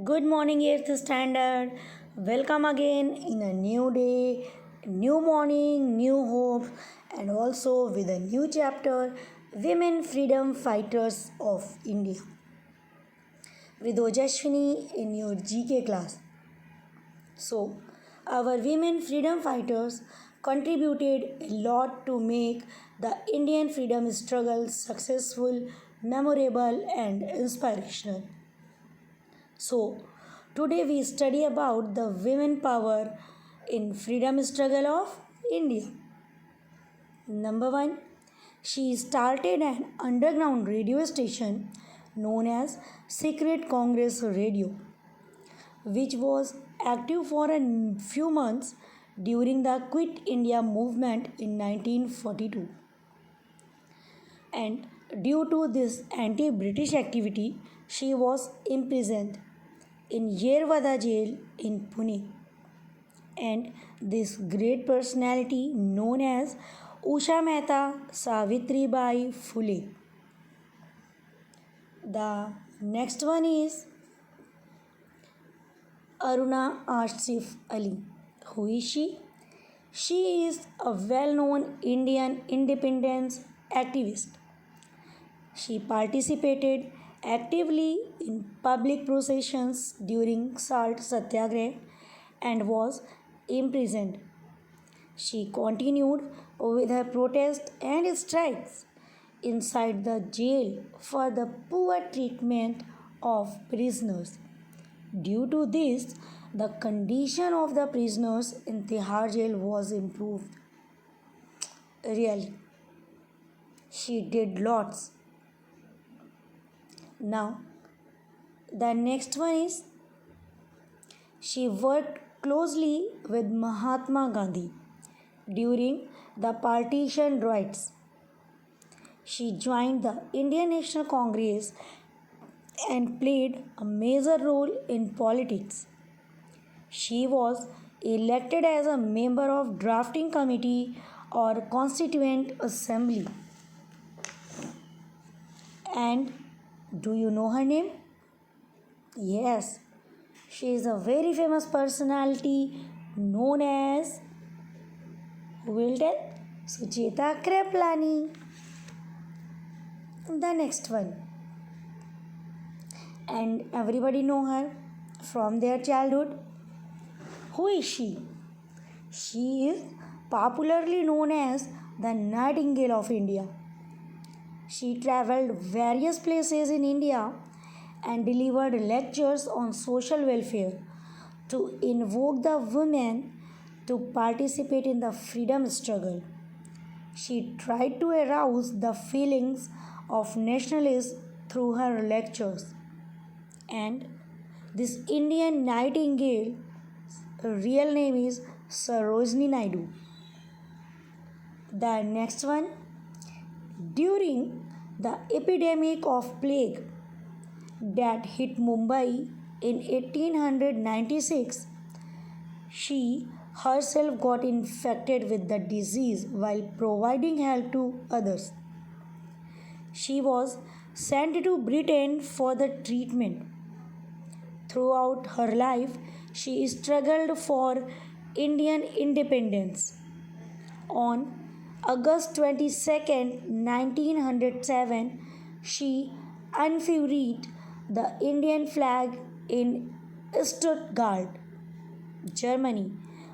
Good morning, 8th standard. Welcome again in a new day, new morning, new hope, and also with a new chapter Women Freedom Fighters of India with Ojashwini in your GK class. So, our women freedom fighters contributed a lot to make the Indian freedom struggle successful, memorable, and inspirational. So, today we study about the women power in freedom struggle of India. Number 1, she started an underground radio station known as Secret Congress Radio, which was active for a few months during the Quit India movement in 1942. And due to this anti British activity, she was imprisoned in Yerwada jail in Pune. And this great personality known as Usha Mehta Savitri Bai Phule. The next one is Aruna Asif Ali. Who is she? She is a well known Indian independence activist. She participated actively in public processions during Salt Satyagraha and was imprisoned. She continued with her protests and strikes inside the jail for the poor treatment of prisoners. Due to this, the condition of the prisoners in Tihar jail was improved. Really, she did lots. Now, the next one is she worked closely with Mahatma Gandhi during the partition riots. She joined the Indian National Congress and played a major role in politics. She was elected as a member of drafting committee or constituent assembly. And do you know her name? Yes, she is a very famous personality known as, who will tell? Sucheta Kriplani. The next one. And everybody know her from their childhood. Who is she? She is popularly known as the Nightingale of India. She traveled various places in India and delivered lectures on social welfare to invoke the women to participate in the freedom struggle. She tried to arouse the feelings of nationalists through her lectures. And this Indian Nightingale, her real name is Sarojini Naidu. The next one, during the epidemic of plague that hit Mumbai in 1896, she herself got infected with the disease while providing help to others. She was sent to Britain for the treatment. Throughout her life, she struggled for Indian independence. On August 22nd, 1907, she unfurled the Indian flag in Stuttgart, Germany,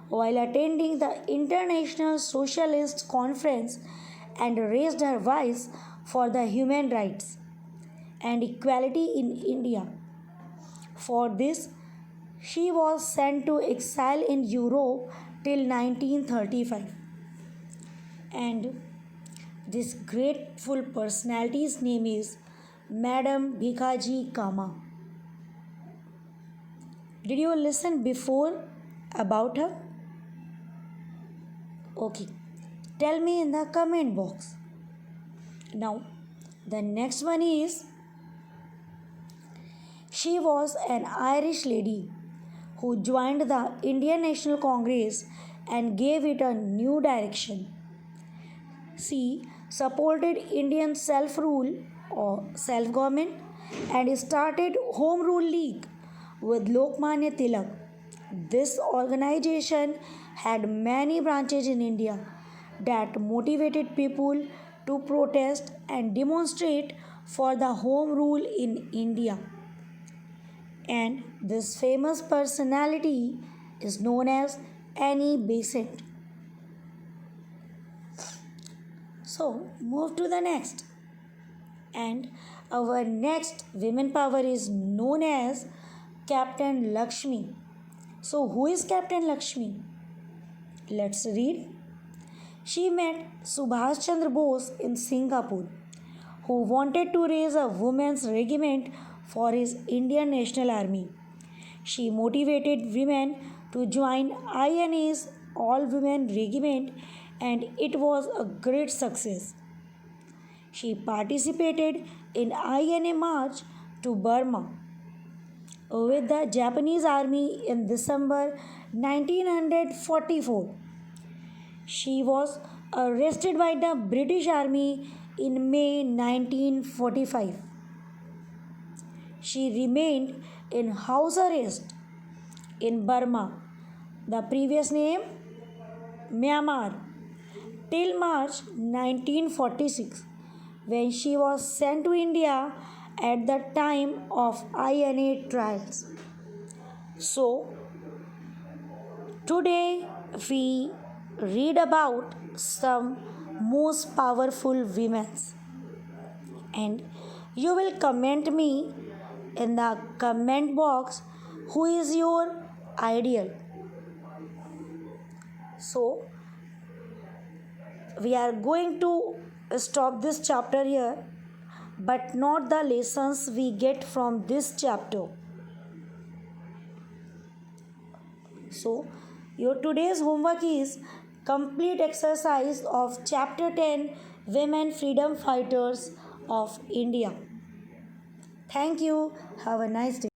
while attending the International Socialist Conference and raised her voice for the human rights and equality in India. For this, she was sent to exile in Europe till 1935. And this grateful personality's name is Madam Bhikaji Kama. Did you listen before about her? Okay, tell me in the comment box. Now, the next one is she was an Irish lady who joined the Indian National Congress and gave it a new direction. She supported Indian self rule or self government and started Home Rule League, with Lokmanya Tilak. This organization had many branches in India that motivated people to protest and demonstrate for the home rule in India. And this famous personality is known as Annie Besant. So, move to the next. And our next women power is known as Captain Lakshmi. So, who is Captain Lakshmi? Let's read. She met Subhash Chandra Bose in Singapore, who wanted to raise a women's regiment for his Indian National Army. She motivated women to join INA's All Women Regiment, and it was a great success. She participated in INA March to Burma with the Japanese army in December 1944. She was arrested by the British Army in May 1945. She remained in house arrest in Burma, the previous name Myanmar, till March 1946, when she was sent to India at the time of INA trials. So, today we read about some most powerful women, and you will comment me in the comment box who is your ideal. So, we are going to stop this chapter here, but not the lessons we get from this chapter. So, your today's homework is complete exercise of chapter 10 Women Freedom Fighters of India. Thank you. Have a nice day.